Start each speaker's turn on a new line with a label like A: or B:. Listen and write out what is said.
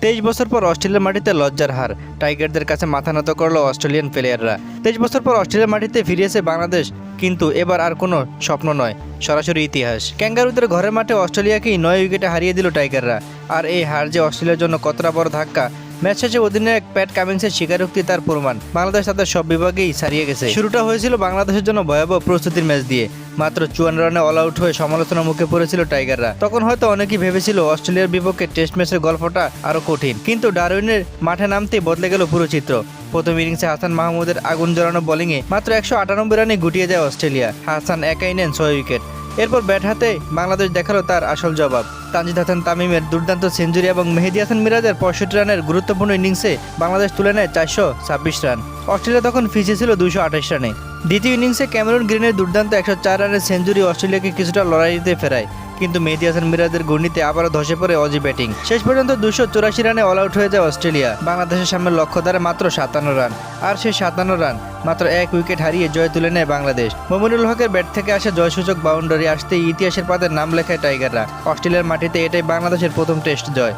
A: 23 বছর পর অস্ট্রেলিয়ার মাটিতে লজ্জার হার, টাইগারদের কাছে মাথা নত করলো অস্ট্রেলিয়ান প্লেয়াররা। 23 বছর পর অস্ট্রেলিয়ার মাটিতে ফিরিয়েছে বাংলাদেশ, কিন্তু এবার আর কোনো স্বপ্ন নয়, সরাসরি ইতিহাস। ক্যাঙ্গারুদের ঘরের মাঠে অস্ট্রেলিয়াকেই 9 উইকেটে হারিয়ে দিল টাইগাররা। আর এই হার যে অস্ট্রেলিয়ার জন্য কতটা বড় ধাক্কা, ম্যাচ শেষে অধিনায়ক প্যাট কামিন্সের স্বীকারোক্তি তার প্রমাণ। বাংলাদেশ তাদের সব বিভাগেই ছাড়িয়ে গেছে। শুরুটা হয়েছিল বাংলাদেশের জন্য ভয়াবহ প্রস্তুতির ম্যাচ দিয়ে। মাত্র 54 রানে অল আউট হয়ে সমালোচনার মুখে পড়েছিল টাইগাররা। তখন হয়তো অনেকেই ভেবেছিল অস্ট্রেলিয়ার বিপক্ষে টেস্ট ম্যাচের গল্পটা আরও কঠিন, কিন্তু ডারউইনের মাঠে নামতেই বদলে গেল পুরো চিত্র। প্রথম ইনিংসে হাসান মাহমুদের আগুন জ্বালানো বোলিংয়ে মাত্র 198 রানে গুটিয়ে যায় অস্ট্রেলিয়া। হাসান একাই নেন 6 উইকেট। এরপর ব্যাট হাতে বাংলাদেশ দেখালো তার আসল জবাব। তানজিদ হাসান তামিমের দুর্দান্ত সেঞ্চুরি এবং মেহেদী হাসান মিরাজের 65 রানের গুরুত্বপূর্ণ ইনিংসে বাংলাদেশ তুলে নেয় 426 রান। অস্ট্রেলিয়া তখন পিছিয়ে ছিল 228 রানে। দ্বিতীয় ইনিংসে ক্যামেরন গ্রিনের দুর্দান্ত 104 রানের সেঞ্চুরি অস্ট্রেলিয়াকে কিছুটা লড়াইতে ফেরায়, কিন্তু মেহেদী হাসান মিরাজের ঘূর্ণিতে আবারও ধসে পড়ে অজি ব্যাটিং। শেষ পর্যন্ত 284 রানে অল আউট হয়ে যায় অস্ট্রেলিয়া। বাংলাদেশের সামনে লক্ষ্য দ্বারা মাত্র 57 রান, আর সেই 57 রান মাত্র 1 উইকেট হারিয়ে জয় তুলে নেয় বাংলাদেশ। মোমিনুল হকের ব্যাট থেকে আসা জয়সূচক বাউন্ডারি আসতেই ইতিহাসের পাতায় নাম লেখায় টাইগাররা। অস্ট্রেলিয়ার মাটিতে এটাই বাংলাদেশের প্রথম টেস্ট জয়।